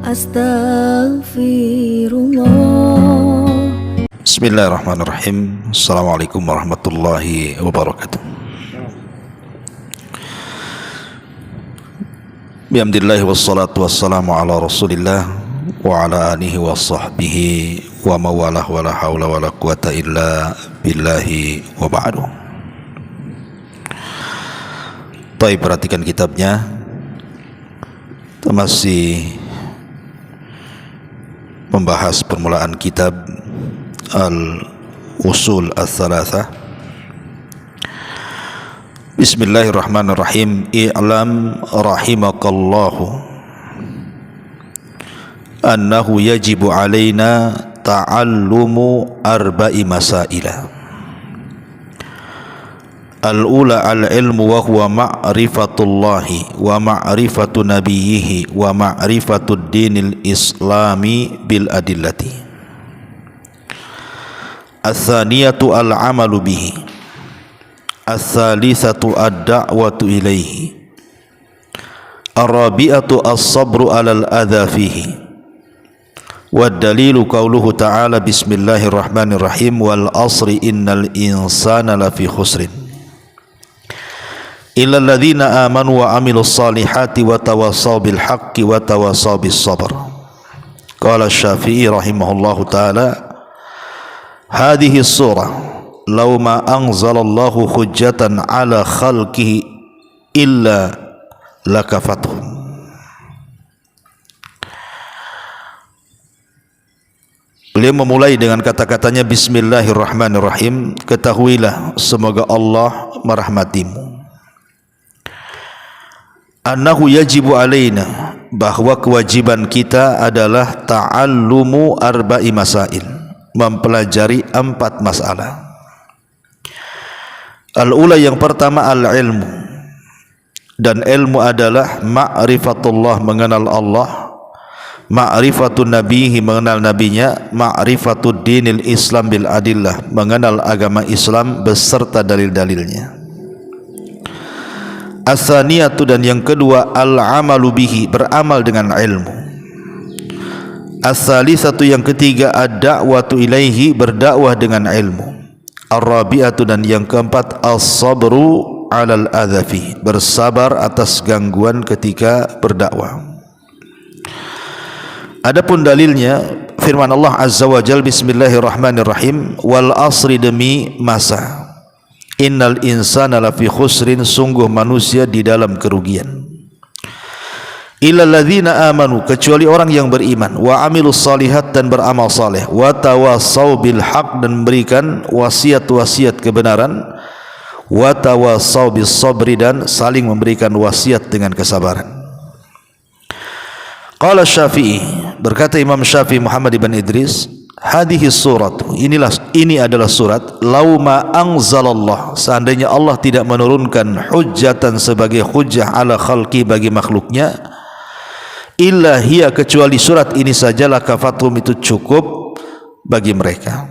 Astaghfirullah. Bismillahirrahmanirrahim. Assalamualaikum warahmatullahi wabarakatuh. Bihamdillah wassalatu wassalamu ala rasulillah wa ala alihi wa sahbihi wa mawalah wa la hawla wa la quwata illa billahi wa ba'du. Baik, perhatikan kitabnya. Kita masih membahas permulaan kitab Al-Usul Ats-Tsalatsah. Bismillahirrahmanirrahim. I'lam rahimakallahu annahu yajibu alaina ta'allumu arba'i masaila. Al-ula al-ilmu wa huwa ma'rifatullahi wa ma'rifatu nabiyhi wa ma'rifatud dinil islami bil adillati. Ats-tsaniyatu al-amalu bihi. Ats-tsalisatu ad-da'watu ilaihi. Ar-rabi'atu as-sabru 'alal adza fihi. Wad dalilu qauluhu ta'ala bismillahirrahmanirrahim wal asri innal insana lafi khusrin illa alladhina amanu wa amilus salihati wa tawassaw bil haqqi wa tawassaw bis sabr. Qala Asy-Syafi'i rahimahullahu ta'ala, hadhihi surah law ma anzalallahu hujjatan ala khalqihi illa lakafatuhum. Beliau memulai dengan kata-katanya bismillahirrahmanirrahim. Ketahuilah semoga Allah merahmatimu. Annahu yajibu alaina, bahwa kewajiban kita adalah ta'allumu arba'i masail, mempelajari 4 masalah. Al-ula, yang pertama, al-ilmu, dan ilmu adalah ma'rifatullah, mengenal Allah, ma'rifatun nabihi, mengenal nabinya, ma'rifatud dinil islam bil adillah, mengenal agama Islam beserta dalil-dalilnya. Ats-tsaniyatu, dan yang kedua, al-amalu bihi, beramal dengan ilmu. Ats-tsalisatu, yang ketiga, ad-da'watu ilaihi, berdakwah dengan ilmu. Ar-rabi'atu, dan yang keempat, as-sabru 'alal adza fihi, bersabar atas gangguan ketika berdakwah. Adapun dalilnya, firman Allah Azza wa Jalla, bismillahirrahmanirrahim, wal asri, demi masa, innal insana lafi khusrin, sungguh manusia di dalam kerugian. Illal ladzina amanu, kecuali orang yang beriman, wa amilus salihat, dan beramal saleh, wa tawassaw bil haq, dan memberikan wasiat-wasiat kebenaran, wa tawassaw bis sabri, dan saling memberikan wasiat dengan kesabaran. Qala Syafi'i, berkata Imam Syafi'i Muhammad ibn Idris, hadhihi surat, ini adalah surat, lauma anzalallah, seandainya Allah tidak menurunkan hujjatan sebagai hujjah ala khalqi, bagi makhluknya, illa hiya, kecuali surat ini sajalah, kafatum, itu cukup bagi mereka.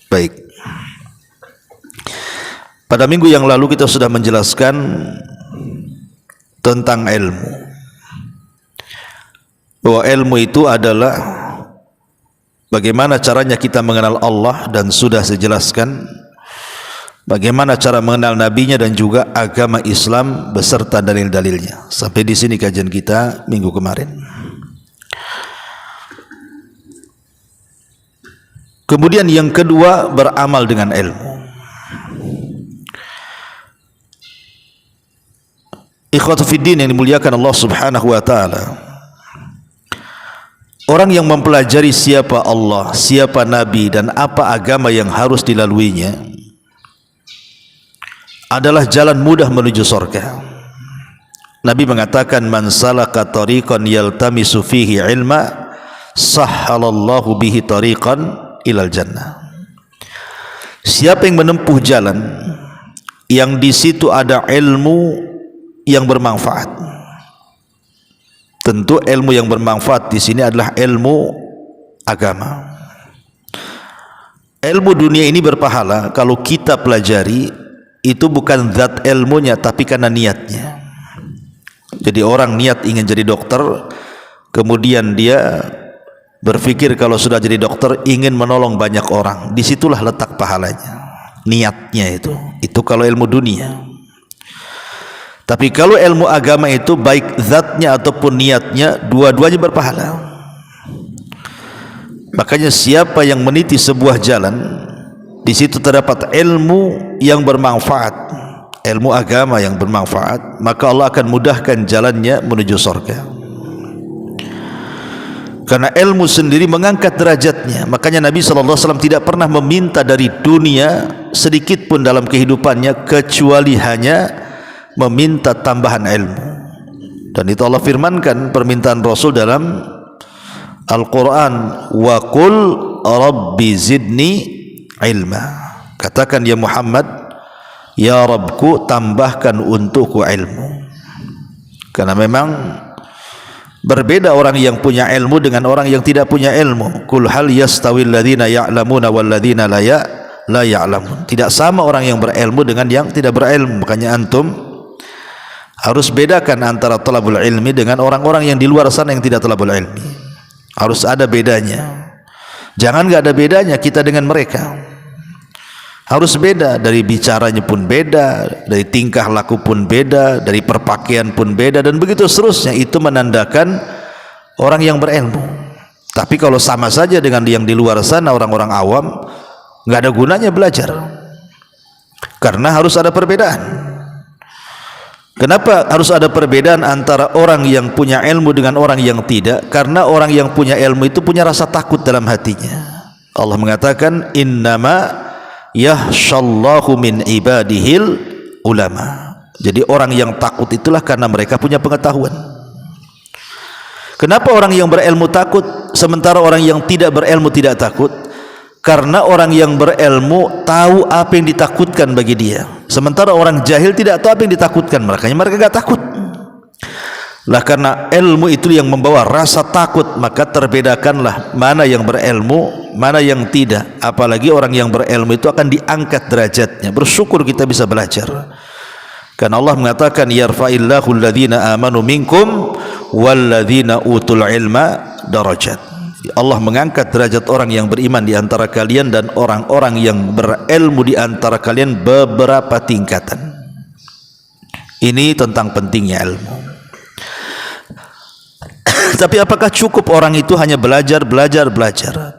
Baik, pada minggu yang lalu kita sudah menjelaskan tentang ilmu, bahwa ilmu itu adalah bagaimana caranya kita mengenal Allah, dan sudah saya jelaskan bagaimana cara mengenal nabinya dan juga agama Islam beserta dalil-dalilnya. Sampai di sini kajian kita minggu kemarin. Kemudian yang kedua, beramal dengan ilmu. Ikhwatu fiddin yang dimuliakan Allah Subhanahu wa taala, orang yang mempelajari siapa Allah, siapa Nabi, dan apa agama yang harus dilaluinya adalah jalan mudah menuju surga. Nabi mengatakan, man salaka tariqan yaltamisu fihi ilma, sahhalallahu bihi tariqan ilal jannah. Siapa yang menempuh jalan yang di situ ada ilmu yang bermanfaat, tentu ilmu yang bermanfaat di sini adalah ilmu agama. Ilmu dunia ini berpahala kalau kita pelajari, itu bukan zat ilmunya tapi karena niatnya. Jadi orang niat ingin jadi dokter, kemudian dia berpikir kalau sudah jadi dokter ingin menolong banyak orang. Disitulah letak pahalanya, niatnya itu kalau ilmu dunia. Tapi kalau ilmu agama itu baik zatnya ataupun niatnya, dua-duanya berpahala. Makanya siapa yang meniti sebuah jalan, di situ terdapat ilmu yang bermanfaat, ilmu agama yang bermanfaat, maka Allah akan mudahkan jalannya menuju surga. Karena ilmu sendiri mengangkat derajatnya. Makanya Nabi SAW tidak pernah meminta dari dunia sedikit pun dalam kehidupannya, kecuali hanya meminta tambahan ilmu. Dan itu Allah firmankan permintaan Rasul dalam Al-Quran, wa qul rabbi zidni ilma. Katakan ya Muhammad, ya Rabbku tambahkan untukku ilmu. Karena memang berbeda orang yang punya ilmu dengan orang yang tidak punya ilmu. Qul hal yastawil ladzina ya'lamuna wal ladzina la ya'lamun. Tidak sama orang yang berilmu dengan yang tidak berilmu. Makanya antum harus bedakan antara talabul ilmi dengan orang-orang yang di luar sana yang tidak talabul ilmi. Harus ada bedanya. Jangan enggak ada bedanya kita dengan mereka. Harus beda, dari bicaranya pun beda, dari tingkah laku pun beda, dari perpakaian pun beda, dan begitu seterusnya. Itu menandakan orang yang berilmu. Tapi kalau sama saja dengan yang di luar sana, orang-orang awam, nggak ada gunanya belajar. Karena harus ada perbedaan. Kenapa harus ada perbedaan antara orang yang punya ilmu dengan orang yang tidak? Karena orang yang punya ilmu itu punya rasa takut dalam hatinya. Allah mengatakan, innama yahshallahu min ibadihil ulama. Jadi orang yang takut itulah karena mereka punya pengetahuan. Kenapa orang yang berilmu takut sementara orang yang tidak berilmu tidak takut? Karena orang yang berilmu tahu apa yang ditakutkan bagi dia, sementara orang jahil tidak tahu apa yang ditakutkan. Makanya mereka tidak takut. Lah karena ilmu itu yang membawa rasa takut, maka terbedakanlah mana yang berilmu, mana yang tidak. Apalagi orang yang berilmu itu akan diangkat derajatnya. Bersyukur kita bisa belajar. Karena Allah mengatakan, yarfa'illahu alladhina amanu minkum walladhina utul ilma darajat. Allah mengangkat derajat orang yang beriman di antara kalian dan orang-orang yang berilmu di antara kalian beberapa tingkatan. Ini tentang pentingnya ilmu. Tapi apakah cukup orang itu hanya belajar?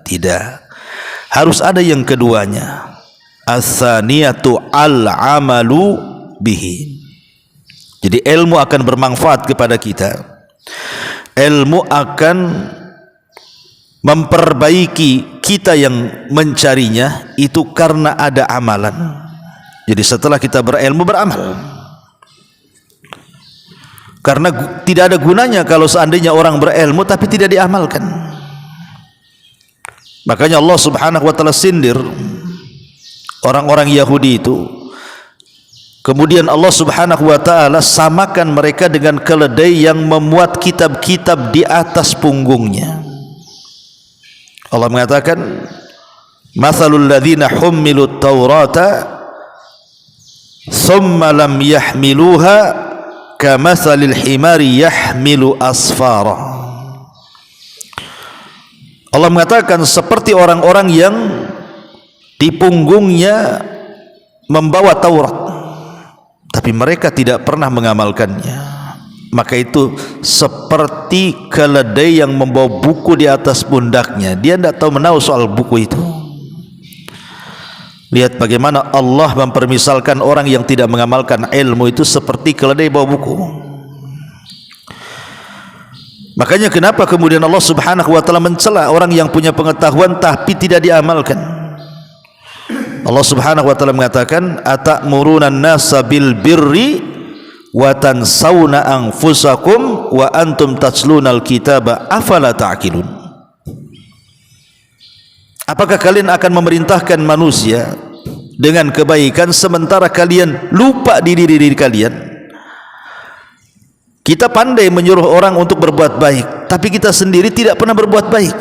Tidak. Harus ada yang keduanya. As-saniyatu al-amalu bihi. Jadi ilmu akan bermanfaat kepada kita. Ilmu akan memperbaiki kita yang mencarinya itu karena ada amalan. Jadi setelah kita berilmu, beramal. Karena tidak ada gunanya kalau seandainya orang berilmu tapi tidak diamalkan. Makanya Allah Subhanahu wa taala sindir orang-orang Yahudi itu. Kemudian Allah Subhanahu wa taala samakan mereka dengan keledai yang memuat kitab-kitab di atas punggungnya. Allah mengatakan, mathalul ladzina hummilut taurata thumma lam yahmiluha kamathalil himari yahmilu asfara. Allah mengatakan seperti orang-orang yang di punggungnya membawa Taurat tapi mereka tidak pernah mengamalkannya. Maka itu seperti keledai yang membawa buku di atas pundaknya. Dia tidak tahu menahu soal buku itu. Lihat bagaimana Allah mempermisalkan orang yang tidak mengamalkan ilmu itu seperti keledai bawa buku. Makanya kenapa kemudian Allah Subhanahu wa taala mencela orang yang punya pengetahuan tapi tidak diamalkan. Allah Subhanahu wa taala mengatakan, atamuruna an-nasa bil birri wa tansawna anfusakum wa antum tatlunal kitaba afala ta'qilun. Apakah kalian akan memerintahkan manusia dengan kebaikan sementara kalian lupa diri kalian? Kita pandai menyuruh orang untuk berbuat baik, tapi kita sendiri tidak pernah berbuat baik.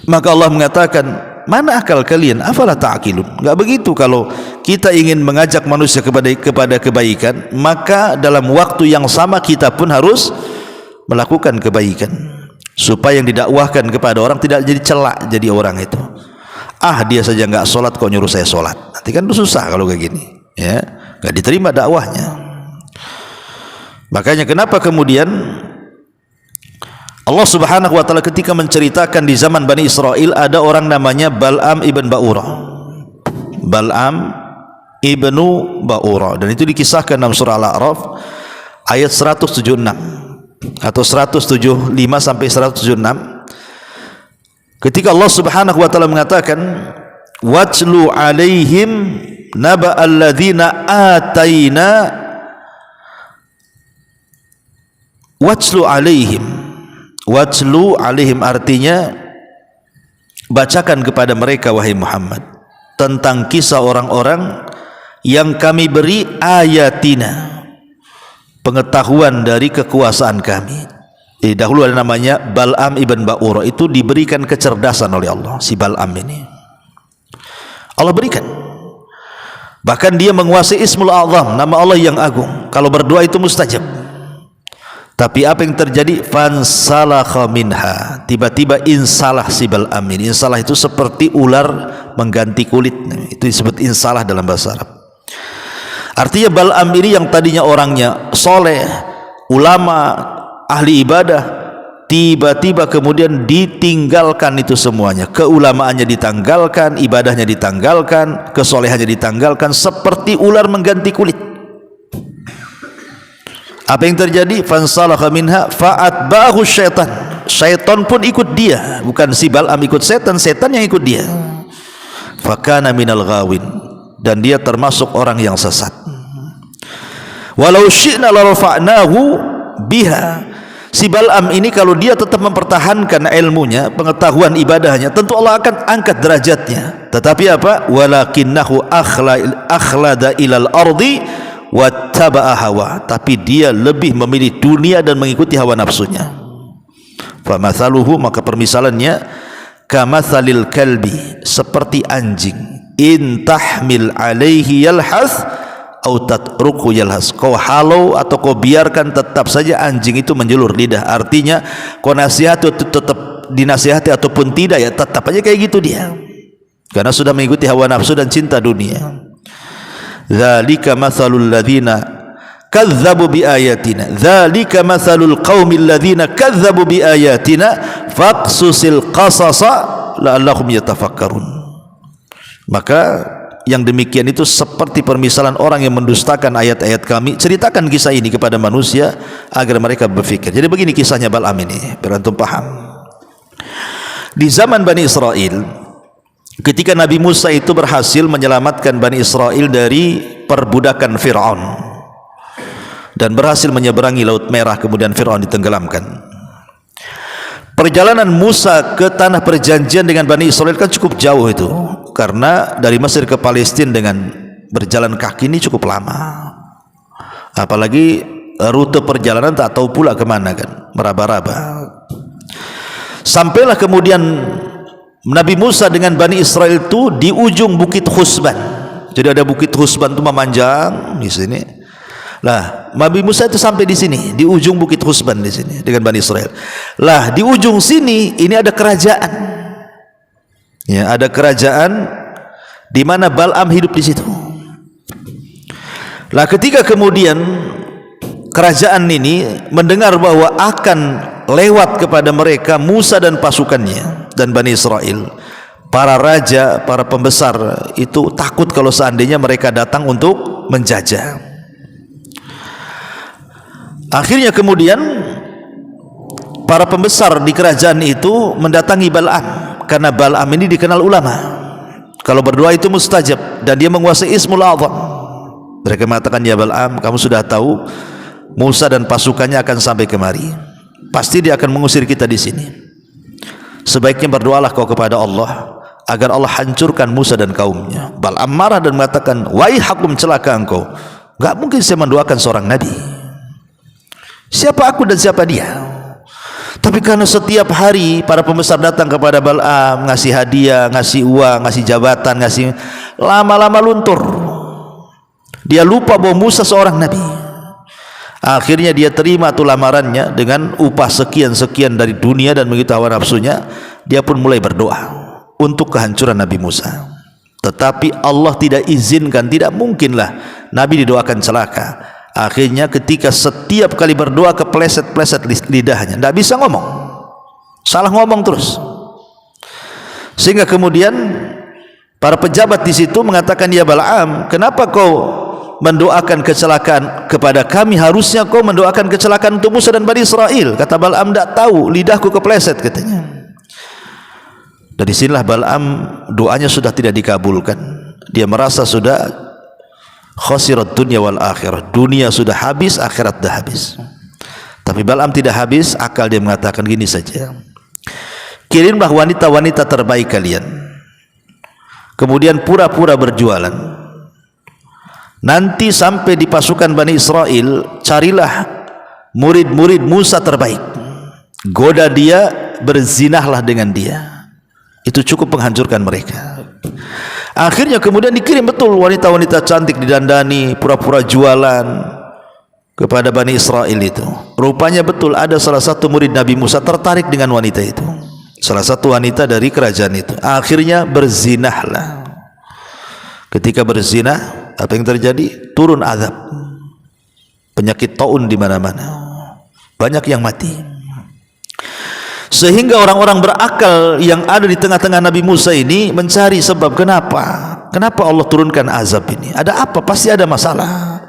Maka Allah mengatakan, mana akal kalian? Afala ta'qilun. Enggak begitu. Kalau kita ingin mengajak manusia kepada kebaikan, maka dalam waktu yang sama kita pun harus melakukan kebaikan, supaya yang didakwahkan kepada orang tidak jadi celak jadi orang itu. Dia saja enggak sholat kok nyuruh saya sholat. Nanti kan itu susah kalau kayak gini, ya, enggak diterima dakwahnya. Makanya kenapa kemudian Allah Subhanahu wa taala ketika menceritakan di zaman Bani Israel ada orang namanya Bal'am ibn Ba'urah. Bal'am ibnu Ba'urah, dan itu dikisahkan dalam surah Al-A'raf ayat 176 atau 175 sampai 176, ketika Allah Subhanahu wa taala mengatakan watlu alaihim naba'al ladzina ataina, watlu alaihim artinya bacakan kepada mereka wahai Muhammad tentang kisah orang-orang yang kami beri ayatina, pengetahuan dari kekuasaan kami. Dahulu ada namanya Bal'am ibn Ba'urah, itu diberikan kecerdasan oleh Allah. Si Bal'am ini Allah berikan, bahkan dia menguasai Ismul A'zam, nama Allah yang agung. Kalau berdoa itu mustajab. Tapi apa yang terjadi? Fansalakha minha, tiba-tiba insalah si Bal'am ini. Insalah itu seperti ular mengganti kulit, itu disebut insalah dalam bahasa Arab. Artinya Bal'am ini yang tadinya orangnya soleh, ulama, ahli ibadah, tiba-tiba kemudian ditinggalkan itu semuanya. Keulamaannya ditanggalkan, ibadahnya ditanggalkan, kesolehannya ditanggalkan, seperti ular mengganti kulit. Apa yang terjadi? Fansalakha minha fa'atba'ahu syaitan, syaitan pun ikut dia. Bukan si Bal'am ikut setan, setan yang ikut dia. Fakana minal ghawin, dan dia termasuk orang yang sesat. Walau syi'na larafa'nahu biha, si Bal'am ini kalau dia tetap mempertahankan ilmunya, pengetahuan ibadahnya, tentu Allah akan angkat derajatnya. Tetapi apa? Walakinnahu akhlada ilal ardi wattaba'a hawa, tapi dia lebih memilih dunia dan mengikuti hawa nafsunya. Famathaluhu, maka permisalannya kamathalil kalbi, seperti anjing, in tahmil alaihi yalhas au tatruku yalhas, kau halau atau kau biarkan tetap saja anjing itu menjulur lidah. Artinya kau nasihati tetap dinasihati ataupun tidak, ya tetap aja kayak gitu dia, karena sudah mengikuti hawa nafsu dan cinta dunia. Dzalika matsalul ladzina kadzdzabu biayatina, dzalika matsalul qaumil ladzina kadzdzabu biayatina faqsusil qasasa la'allahum yatafakkarun. Maka yang demikian itu seperti permisalan orang yang mendustakan ayat-ayat kami. Ceritakan kisah ini kepada manusia agar mereka berfikir. Jadi begini kisahnya Bal'am ini, biar antum paham. Di zaman Bani Israel, ketika Nabi Musa itu berhasil menyelamatkan Bani Israel dari perbudakan Fir'aun dan berhasil menyeberangi Laut Merah, kemudian Fir'aun ditenggelamkan. Perjalanan Musa ke tanah perjanjian dengan Bani Israel kan cukup jauh itu, karena dari Mesir ke Palestina dengan berjalan kaki ini cukup lama. Apalagi rute perjalanan tak tahu pula kemana kan, meraba-raba. Sampailah kemudian Nabi Musa dengan Bani Israel itu di ujung Bukit Husban. Jadi ada Bukit Husban itu memanjang di sini. Lah, Nabi Musa itu sampai di sini, di ujung Bukit Husban di sini dengan Bani Israel. Lah, di ujung sini ini ada kerajaan. Ya, ada kerajaan di mana Bal'am hidup di situ. Lah, ketika kemudian kerajaan ini mendengar bahwa akan lewat kepada mereka Musa dan pasukannya dan Bani Israel, para raja, para pembesar itu takut kalau seandainya mereka datang untuk menjajah. Akhirnya kemudian para pembesar di kerajaan itu mendatangi Bal'am, karena Bal'am ini dikenal ulama, kalau berdoa itu mustajab dan dia menguasai Ismul A'zam. Mereka mengatakan, ya Bal'am, kamu sudah tahu Musa dan pasukannya akan sampai kemari, pasti dia akan mengusir kita di sini. Sebaiknya berdoalah kau kepada Allah agar Allah hancurkan Musa dan kaumnya. Bal'am marah dan mengatakan, waihakum, celaka engkau, enggak mungkin saya mendoakan seorang nabi. Siapa aku dan siapa dia? Tapi karena setiap hari para pembesar datang kepada Bal'am, ngasih hadiah, ngasih uang, ngasih jabatan, ngasih, lama-lama luntur. Dia lupa bahwa Musa seorang nabi. Akhirnya dia terima tuh lamarannya dengan upah sekian-sekian dari dunia dan begitu hawa nafsunya. Dia pun mulai berdoa untuk kehancuran Nabi Musa. Tetapi Allah tidak izinkan, tidak mungkinlah Nabi didoakan celaka. Akhirnya ketika setiap kali berdoa kepleset-pleset lidahnya, tidak bisa ngomong, salah ngomong terus. Sehingga kemudian para pejabat di situ mengatakan, ya Bal'am, kenapa kau mendoakan kecelakaan kepada kami? Harusnya kau mendoakan kecelakaan untuk Musa dan Bani Israel. Kata Bal'am, tidak tahu, lidahku kepleset katanya. Dari sinilah Bal'am doanya sudah tidak dikabulkan. Dia merasa sudah khasirat dunia wal akhirah, dunia sudah habis, akhirat dah habis. Tapi Bal'am tidak habis akal, dia mengatakan gini saja, kirimlah wanita-wanita terbaik kalian, kemudian pura-pura berjualan. Nanti sampai di pasukan Bani Israel, carilah murid-murid Musa terbaik, goda dia, berzinahlah dengan dia. Itu cukup menghancurkan mereka. Akhirnya kemudian dikirim betul wanita-wanita cantik didandani, pura-pura jualan kepada Bani Israel itu. Rupanya betul ada salah satu murid Nabi Musa tertarik dengan wanita itu, salah satu wanita dari kerajaan itu. Akhirnya berzinahlah. Ketika berzinah, apa yang terjadi? Turun azab, penyakit taun di mana-mana, banyak yang mati. Sehingga orang-orang berakal yang ada di tengah-tengah Nabi Musa ini mencari sebab, kenapa Allah turunkan azab ini, ada apa, pasti ada masalah.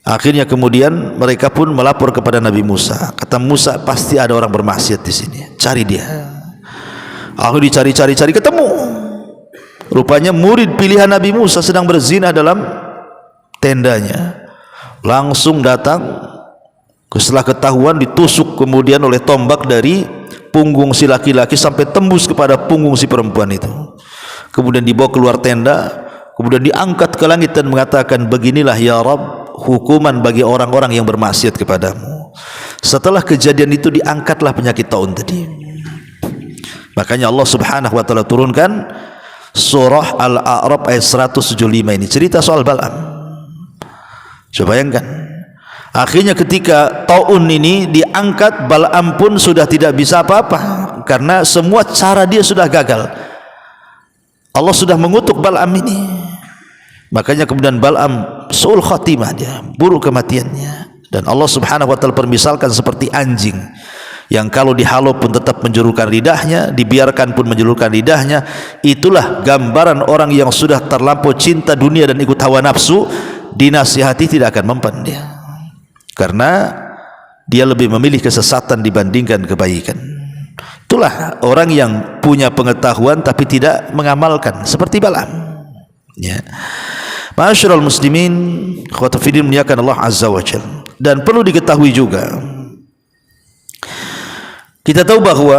Akhirnya kemudian mereka pun melapor kepada Nabi Musa. Kata Musa, pasti ada orang bermaksiat di sini, cari dia. Aku dicari-cari ketemu. Rupanya murid pilihan Nabi Musa sedang berzina dalam tendanya. Langsung datang, setelah ketahuan ditusuk kemudian oleh tombak dari punggung si laki-laki sampai tembus kepada punggung si perempuan itu. Kemudian dibawa keluar tenda, kemudian diangkat ke langit dan mengatakan, beginilah ya Rabb hukuman bagi orang-orang yang bermaksiat kepadamu. Setelah kejadian itu diangkatlah penyakit taun tadi. Makanya Allah Subhanahu wa taala turunkan surah Al-A'raf ayat 175 ini, cerita soal Bal'am. Coba bayangkan. Akhirnya ketika taun ini diangkat, Bal'am pun sudah tidak bisa apa-apa karena semua cara dia sudah gagal. Allah sudah mengutuk Bal'am ini. Makanya kemudian Bal'am su'ul khatimah, dia buruk kematiannya. Dan Allah Subhanahu wa taala permisalkan seperti anjing yang kalau dihalau pun tetap menjulurkan lidahnya, dibiarkan pun menjulurkan lidahnya. Itulah gambaran orang yang sudah terlampau cinta dunia dan ikut hawa nafsu, dinasihati tidak akan mempan dia, karena dia lebih memilih kesesatan dibandingkan kebaikan. Itulah orang yang punya pengetahuan tapi tidak mengamalkan, seperti Bal'am. Ya. Ma'asyiral muslimin, khawatib fiddin muliakan Allah Azza wa Jalla. Dan perlu diketahui juga, kita tahu bahwa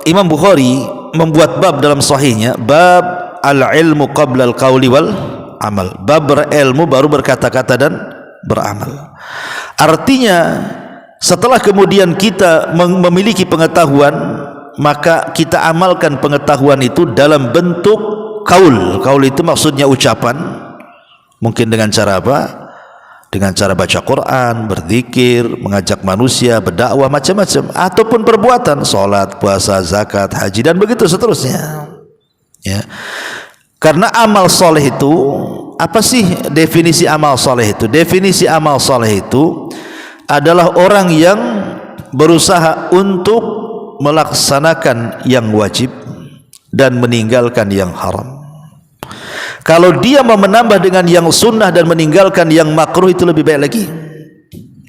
Imam Bukhari membuat bab dalam sahihnya, bab al-ilmu qabla al-qawli wal amal, bab berilmu baru berkata-kata dan beramal. Artinya setelah kemudian kita memiliki pengetahuan, maka kita amalkan pengetahuan itu dalam bentuk kaul. Kaul itu maksudnya ucapan, mungkin dengan cara apa? Dengan cara baca Quran, berzikir, mengajak manusia, berdakwah, macam-macam, ataupun perbuatan, salat, puasa, zakat, haji dan begitu seterusnya. Ya. Karena amal soleh itu, apa sih definisi amal soleh itu? Definisi amal soleh itu adalah orang yang berusaha untuk melaksanakan yang wajib dan meninggalkan yang haram. Kalau dia mau menambah dengan yang sunnah dan meninggalkan yang makruh, itu lebih baik lagi.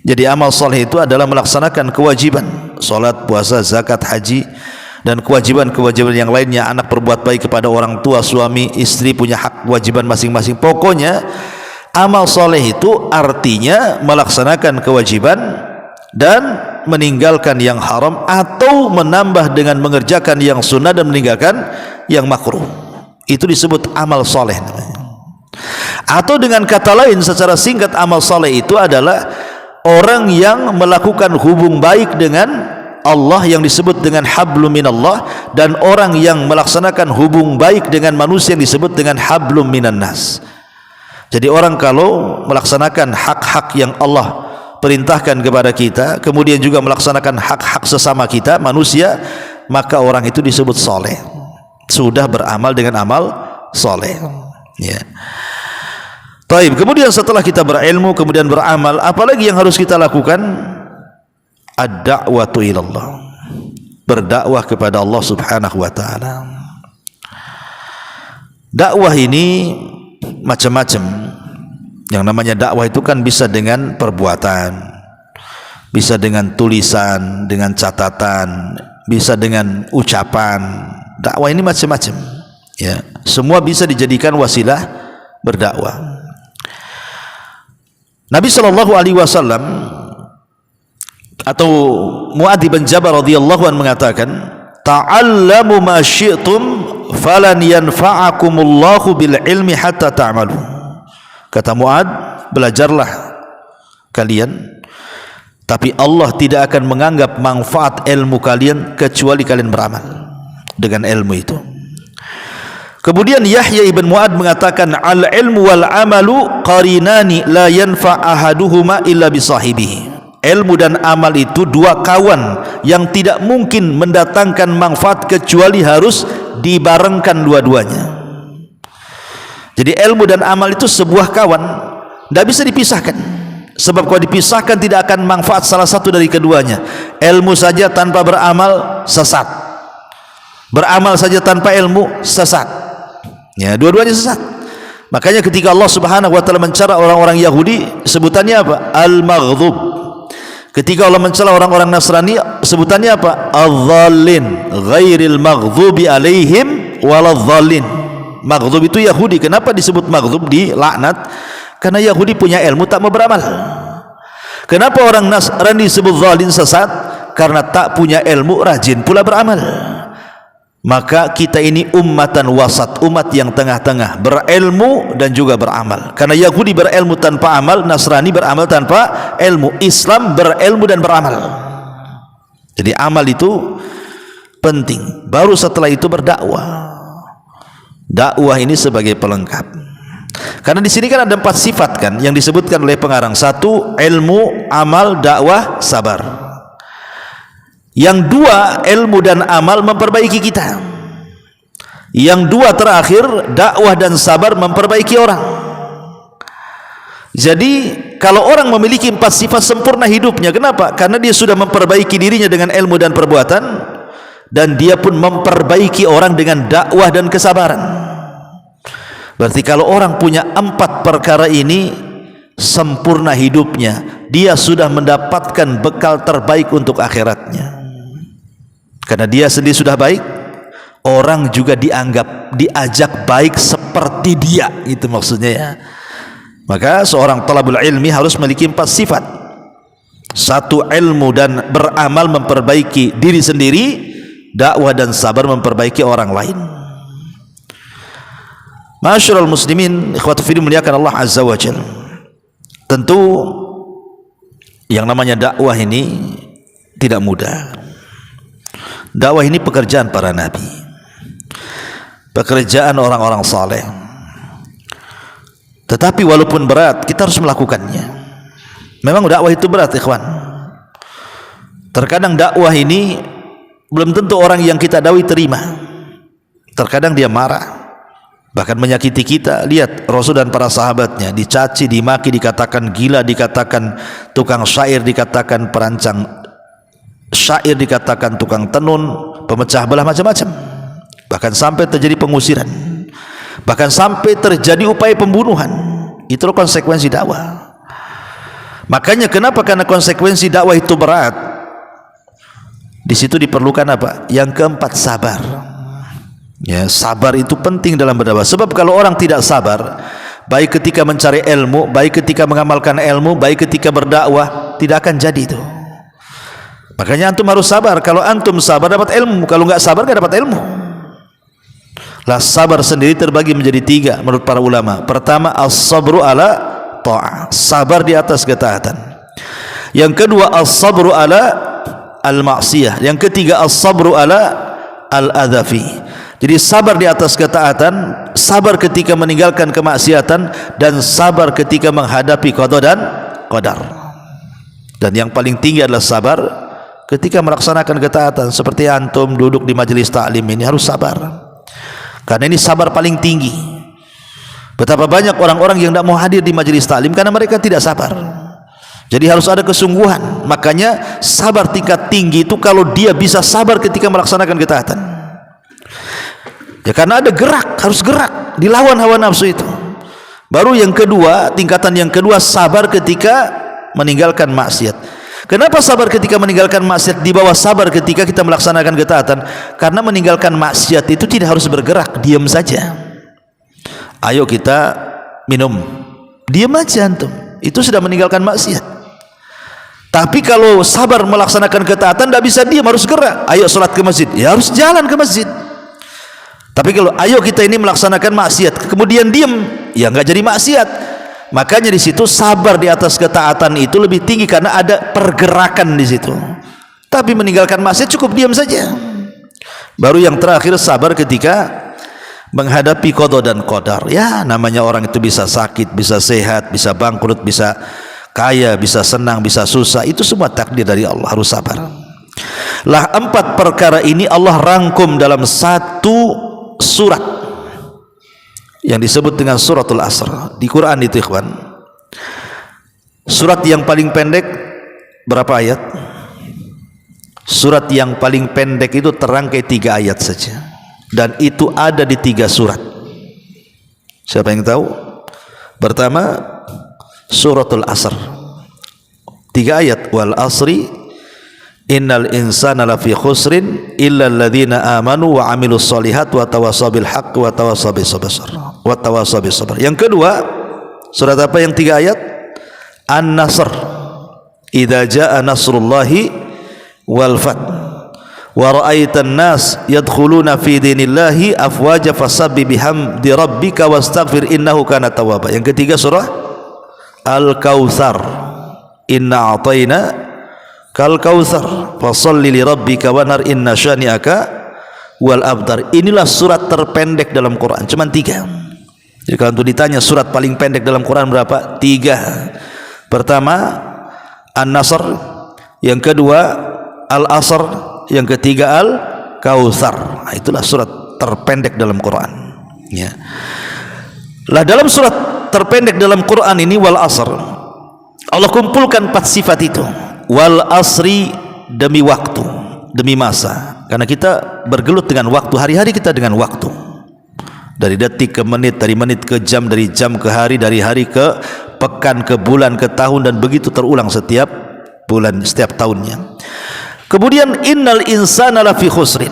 Jadi amal soleh itu adalah melaksanakan kewajiban, salat, puasa, zakat, haji, dan kewajiban-kewajiban yang lainnya. Anak berbuat baik kepada orang tua, suami, istri punya hak kewajiban masing-masing. Pokoknya amal soleh itu artinya melaksanakan kewajiban dan meninggalkan yang haram, atau menambah dengan mengerjakan yang sunnah dan meninggalkan yang makruh. Itu disebut amal soleh namanya. Atau dengan kata lain, secara singkat, amal soleh itu adalah orang yang melakukan hubung baik dengan Allah yang disebut dengan hablum minallah, dan orang yang melaksanakan hubung baik dengan manusia yang disebut dengan hablum minan nas. Jadi orang kalau melaksanakan hak-hak yang Allah perintahkan kepada kita, kemudian juga melaksanakan hak-hak sesama kita manusia, maka orang itu disebut soleh, sudah beramal dengan amal soleh. Ya. Taib. Kemudian setelah kita berilmu, kemudian beramal, apalagi yang harus kita lakukan? Ad-da'watu ilallah, berdakwah kepada Allah subhanahu wa ta'ala. Dakwah ini macam-macam. Yang namanya dakwah itu kan bisa dengan perbuatan, bisa dengan tulisan, dengan catatan, bisa dengan ucapan. Dakwah ini macam-macam, ya. Semua bisa dijadikan wasilah berdakwah. Nabi SAW atau Mu'adz bin Jabal radhiyallahu anhu mengatakan, ta'allamu ma syi'tum falan yanfa'akumullahu bil ilmi hatta ta'malu. Kata Mu'adz, belajarlah kalian, tapi Allah tidak akan menganggap manfaat ilmu kalian kecuali kalian beramal dengan ilmu itu. Kemudian Yahya ibn Mu'adz mengatakan, al ilmu wal amalu qarinani la yanfa ahaduhuma illa bisahibihi. Ilmu dan amal itu dua kawan yang tidak mungkin mendatangkan manfaat kecuali harus dibarengkan dua-duanya. Jadi ilmu dan amal itu sebuah kawan, tidak bisa dipisahkan. Sebab kalau dipisahkan tidak akan manfaat salah satu dari keduanya. Ilmu saja tanpa beramal sesat, beramal saja tanpa ilmu sesat. Ya, dua-duanya sesat. Makanya ketika Allah Subhanahu wa taala mencela orang-orang Yahudi, sebutannya apa? Al-Maghdub. Ketika Allah mencela orang-orang Nasrani, sebutannya apa? Adh-dhallin, ghairil maghdubi alaihim waladh-dhallin. Maghdub itu Yahudi. Kenapa disebut maghdub, dilaknat? Karena Yahudi punya ilmu tak mau beramal. Kenapa orang Nasrani disebut dhalin, sesat? Karena tak punya ilmu, rajin pula beramal. Maka kita ini ummatan wasat, umat yang tengah-tengah, berilmu dan juga beramal. Karena Yahudi berilmu tanpa amal, Nasrani beramal tanpa ilmu, Islam berilmu dan beramal. Jadi amal itu penting. Baru setelah itu berdakwah. Dakwah ini sebagai pelengkap. Karena di sini kan ada 4 sifat kan yang disebutkan oleh pengarang. 1, ilmu, amal, dakwah, sabar. Yang 2, ilmu dan amal memperbaiki kita. Yang 2 terakhir, dakwah dan sabar memperbaiki orang. Jadi kalau orang memiliki 4 sifat sempurna hidupnya. Kenapa? Karena dia sudah memperbaiki dirinya dengan ilmu dan perbuatan, dan dia pun memperbaiki orang dengan dakwah dan kesabaran. Berarti kalau orang punya 4 perkara ini, sempurna hidupnya, dia sudah mendapatkan bekal terbaik untuk akhiratnya. Karena dia sendiri sudah baik, orang juga diajak baik seperti dia, itu maksudnya ya. Maka seorang talabul ilmi harus memiliki 4 sifat. 1, ilmu dan beramal memperbaiki diri sendiri, dakwah dan sabar memperbaiki orang lain. Ma'asyiral muslimin, ikhwatu fillah, muliakan Allah azza wa jalla. Tentu yang namanya dakwah ini tidak mudah. Dakwah ini pekerjaan para nabi, pekerjaan orang-orang saleh. Tetapi walaupun berat, kita harus melakukannya. Memang dakwah itu berat, ikhwan. Terkadang dakwah ini belum tentu orang yang kita dakwai terima. Terkadang dia marah, bahkan menyakiti kita. Lihat Rasul dan para sahabatnya dicaci, dimaki, dikatakan gila, dikatakan tukang syair, dikatakan perancang syair, dikatakan tukang tenun, pemecah belah, macam-macam. Bahkan sampai terjadi pengusiran, bahkan sampai terjadi upaya pembunuhan. Itulah konsekuensi dakwah. Makanya kenapa? Karena konsekuensi dakwah itu berat. Di situ diperlukan apa? Yang keempat, sabar. Ya, sabar itu penting dalam berdakwah. Sebab kalau orang tidak sabar, baik ketika mencari ilmu, baik ketika mengamalkan ilmu, baik ketika berdakwah, tidak akan jadi itu. Makanya antum harus sabar. Kalau antum sabar dapat ilmu, kalau enggak sabar enggak dapat ilmu. Lah sabar sendiri terbagi menjadi 3 menurut para ulama. Pertama, as-sabru ala ta'ah, sabar di atas ketaatan. Yang kedua, as-sabru ala al-ma'siyah. Yang ketiga, as-sabru ala al-adhafi. Jadi sabar di atas ketaatan, sabar ketika meninggalkan kemaksiatan, dan sabar ketika menghadapi qada dan qadar. Dan yang paling tinggi adalah sabar ketika melaksanakan ketaatan. Seperti antum duduk di majelis taklim ini harus sabar, karena ini sabar paling tinggi. Betapa banyak orang-orang yang tidak mau hadir di majelis taklim karena mereka tidak sabar. Jadi harus ada kesungguhan. Makanya sabar tingkat tinggi itu kalau dia bisa sabar ketika melaksanakan ketaatan. Ya karena ada gerak, harus gerak, dilawan hawa nafsu itu. Baru yang kedua, tingkatan yang kedua, sabar ketika meninggalkan maksiat. Kenapa sabar ketika meninggalkan maksiat di bawah sabar ketika kita melaksanakan ketaatan? Karena meninggalkan maksiat itu tidak harus bergerak, diam saja. Ayo kita minum, diam aja antum, itu sudah meninggalkan maksiat. Tapi kalau sabar melaksanakan ketaatan tidak bisa diam, harus gerak. Ayo sholat ke masjid, ya harus jalan ke masjid. Tapi kalau ayo kita ini melaksanakan maksiat kemudian diam, ya nggak jadi maksiat. Makanya di situ sabar di atas ketaatan itu lebih tinggi karena ada pergerakan di situ. Tapi meninggalkan maksiat cukup diam saja. Baru yang terakhir sabar ketika menghadapi qada dan qadar. Ya namanya orang itu bisa sakit, bisa sehat, bisa bangkrut, bisa kaya, bisa senang, bisa susah. Itu semua takdir dari Allah, harus sabar. Lah 4 perkara ini Allah rangkum dalam satu surat yang disebut dengan suratul Asr di Quran itu, ikhwan. Surat yang paling pendek berapa ayat? Surat yang paling pendek itu terangkai 3 ayat saja, dan itu ada di 3 surat. Siapa yang tahu? Pertama suratul Asr, 3 ayat, wal asri innal insana lafi khusrin illa alladhina amanu wa amilus solihat wa tawasaw bil haqq wa tawasaw bis sabr. Yang kedua surat apa yang 3 ayat? An-Nasr, idza jaa nasrullahi wal fath wa ra'aitan nas yadkhuluna fi dinillahi afwaja fasabbih bihamdi rabbika wastaghfir innahu kana tawwaba. Yang ketiga surah Al-Kautsar, inna a'tayna kal kautsar fasholli li rabbika wanar inna syani'aka wal abtar. Inilah surat terpendek dalam Quran, cuma 3. Jadi kalau untuk ditanya surat paling pendek dalam Quran berapa? 3. Pertama An-Nasr, yang kedua Al-Asr, yang ketiga Al-Kautsar. Nah, itulah surat terpendek dalam Quran, ya. Lah dalam surat terpendek dalam Quran ini wal asr, Allah kumpulkan 4 sifat itu. Wal asri, demi waktu, demi masa, karena kita bergelut dengan waktu, hari-hari kita dengan waktu, dari detik ke menit, dari menit ke jam, dari jam ke hari, dari hari ke pekan, ke bulan, ke tahun, dan begitu terulang setiap bulan, setiap tahunnya. Kemudian innal insana lafi khusrin,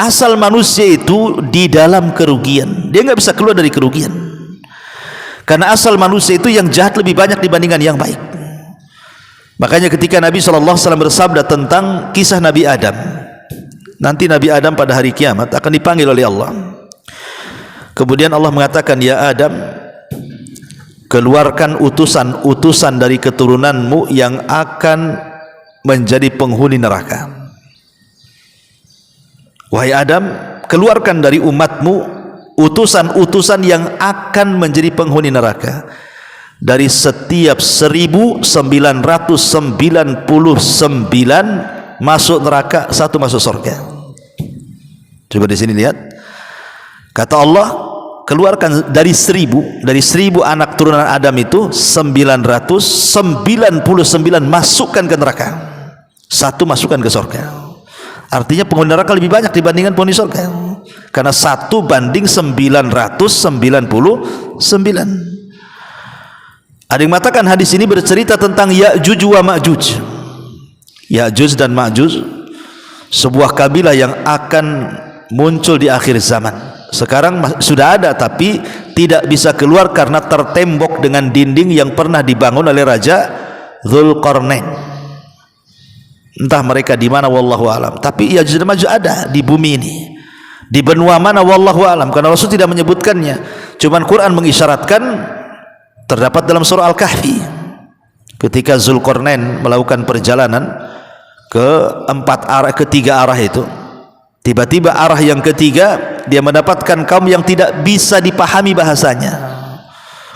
asal manusia itu di dalam kerugian, dia nggak bisa keluar dari kerugian, karena asal manusia itu yang jahat lebih banyak dibandingkan yang baik. Makanya ketika Nabi SAW bersabda tentang kisah Nabi Adam, nanti Nabi Adam pada hari kiamat akan dipanggil oleh Allah. Kemudian Allah mengatakan, ya Adam, keluarkan utusan-utusan dari keturunanmu yang akan menjadi penghuni neraka. Wahai Adam, keluarkan dari umatmu utusan-utusan yang akan menjadi penghuni neraka. Dari setiap 1999 masuk neraka, 1 masuk surga. Coba di sini lihat. Kata Allah, keluarkan dari 1000 anak turunan Adam itu 999 masukkan ke neraka, 1 masukkan ke surga. Artinya penghuni neraka lebih banyak dibandingkan penghuni surga, karena 1 banding 999. Ada yang mengatakan hadis ini bercerita tentang Ya'juj wa Ma'juj. Ya'juj dan Ma'juj, sebuah kabilah yang akan muncul di akhir zaman. Sekarang sudah ada, tapi tidak bisa keluar karena tertembok dengan dinding yang pernah dibangun oleh Raja Dzulqarnain. Entah mereka di mana, wallahu alam. Tapi Ya'juj dan Ma'juj ada di bumi ini. Di benua mana, wallahu alam, karena Rasul tidak menyebutkannya. Cuman Quran mengisyaratkan. Terdapat dalam surah Al-Kahfi ketika Dzulqarnain melakukan perjalanan ke 3 arah itu, tiba-tiba arah yang ketiga dia mendapatkan kaum yang tidak bisa dipahami bahasanya.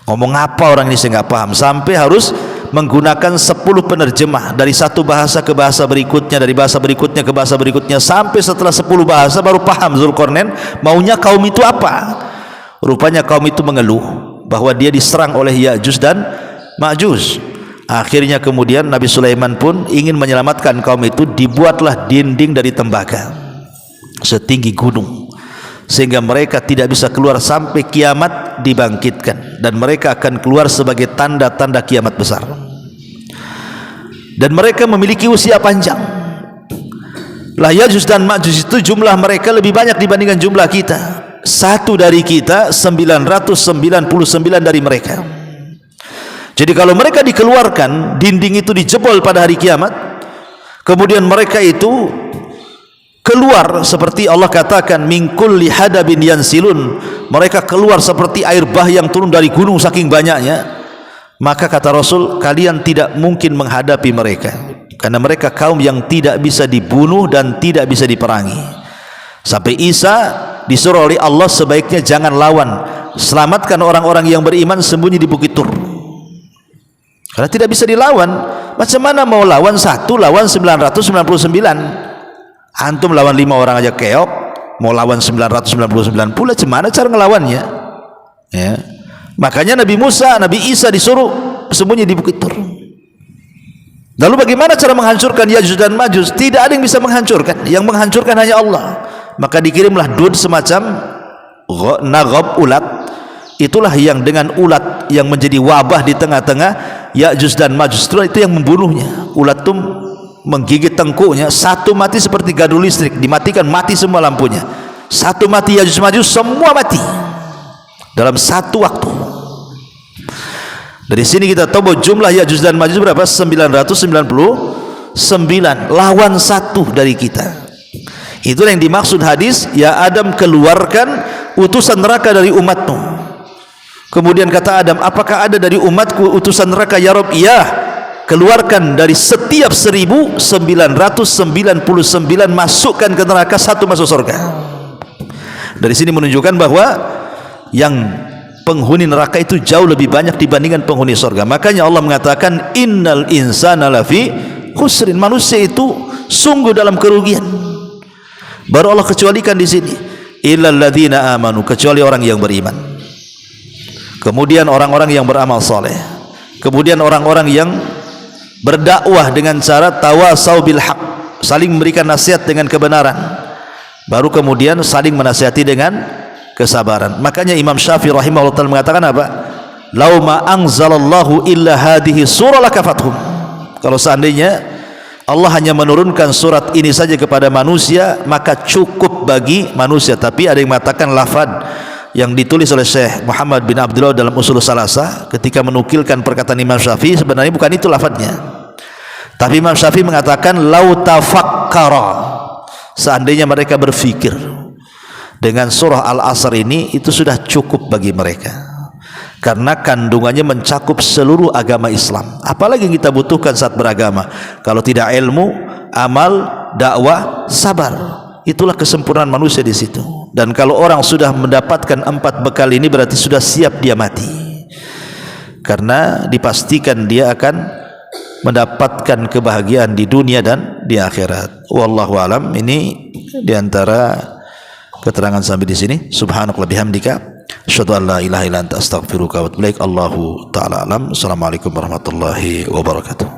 Ngomong apa orang ini saya nggak paham, sampai harus menggunakan 10 penerjemah dari satu bahasa ke bahasa berikutnya, dari bahasa berikutnya ke bahasa berikutnya, sampai setelah 10 bahasa baru paham Zulkarnain maunya kaum itu apa. Rupanya kaum itu mengeluh bahwa dia diserang oleh Ya'juj dan Ma'juj. Akhirnya kemudian Nabi Sulaiman pun ingin menyelamatkan kaum itu, dibuatlah dinding dari tembaga setinggi gunung, sehingga mereka tidak bisa keluar sampai kiamat dibangkitkan, dan mereka akan keluar sebagai tanda-tanda kiamat besar. Dan mereka memiliki usia panjang. Lah Ya'juj dan Ma'juj itu jumlah mereka lebih banyak dibandingkan jumlah kita. Satu dari kita 999 dari mereka. Jadi kalau mereka dikeluarkan, dinding itu dijebol pada hari kiamat, kemudian mereka itu keluar seperti Allah katakan min kulli hadabin yansilun, mereka keluar seperti air bah yang turun dari gunung saking banyaknya. Maka kata Rasul, kalian tidak mungkin menghadapi mereka, karena mereka kaum yang tidak bisa dibunuh dan tidak bisa diperangi. Sampai Isa disuruh oleh Allah, sebaiknya jangan lawan, selamatkan orang-orang yang beriman sembunyi di Bukit Tur, karena tidak bisa dilawan. Macam mana mau lawan satu lawan 999? Antum lawan 5 orang aja keok, mau lawan 999 pula, gimana cara ngelawannya? Ya. Makanya Nabi Musa, Nabi Isa disuruh sembunyi di Bukit Tur. Lalu bagaimana cara menghancurkan Ya'juj dan Ma'juj? Tidak ada yang bisa menghancurkan, yang menghancurkan hanya Allah. Maka dikirimlah dud semacam naghab, ulat. Itulah yang dengan ulat yang menjadi wabah di tengah-tengah Ya'juj dan Ma'juj, itu yang membunuhnya. Ulat itu menggigit tengkuknya, satu mati seperti gardu listrik, dimatikan, mati semua lampunya. Satu mati Ya'juj Ma'juj, semua mati dalam satu waktu. Dari sini kita tahu bahwa jumlah Ya'juj dan Ma'juj berapa? 999 lawan satu dari kita. Itulah yang dimaksud hadis, ya Adam, keluarkan utusan neraka dari umatmu. Kemudian kata Adam, apakah ada dari umatku utusan neraka ya Rabb? Iya, keluarkan dari setiap 1999 masukkan ke neraka, satu masuk surga. Dari sini menunjukkan bahwa yang penghuni neraka itu jauh lebih banyak dibandingkan penghuni surga. Makanya Allah mengatakan innal insana lafi khusrin, manusia itu sungguh dalam kerugian. Baru Allah kecualikan di sini, illal ladzina amanu, kecuali orang yang beriman. Kemudian orang-orang yang beramal saleh. Kemudian orang-orang yang berdakwah dengan cara tawasau bil haq, saling memberikan nasihat dengan kebenaran. Baru kemudian saling menasihati dengan kesabaran. Makanya Imam Syafi'i rahimahullah ta'ala mengatakan apa? Lauma anzalallahu illa hadhihi surah lakafathum. Kalau seandainya Allah hanya menurunkan surat ini saja kepada manusia, maka cukup bagi manusia. Tapi ada yang mengatakan lafaz yang ditulis oleh Syekh Muhammad bin Abdullah dalam Ushul Salasah ketika menukilkan perkataan Imam Syafi'i, sebenarnya bukan itu lafaznya. Tapi Imam Syafi'i mengatakan lau tafakkara, seandainya mereka berfikir dengan surah Al-Asr ini, itu sudah cukup bagi mereka, karena kandungannya mencakup seluruh agama Islam. Apalagi yang kita butuhkan saat beragama kalau tidak ilmu, amal, dakwah, sabar? Itulah kesempurnaan manusia di situ. Dan kalau orang sudah mendapatkan 4 bekal ini, berarti sudah siap dia mati, karena dipastikan dia akan mendapatkan kebahagiaan di dunia dan di akhirat. Wallahu alam. Ini diantara keterangan sampai di sini. Subhanallah bihamdika, asyhadu an la ilaha illa anta, astaghfiruka wa atubu ilaik. Allahu ta'ala alam. Assalamualaikum warahmatullahi wabarakatuh.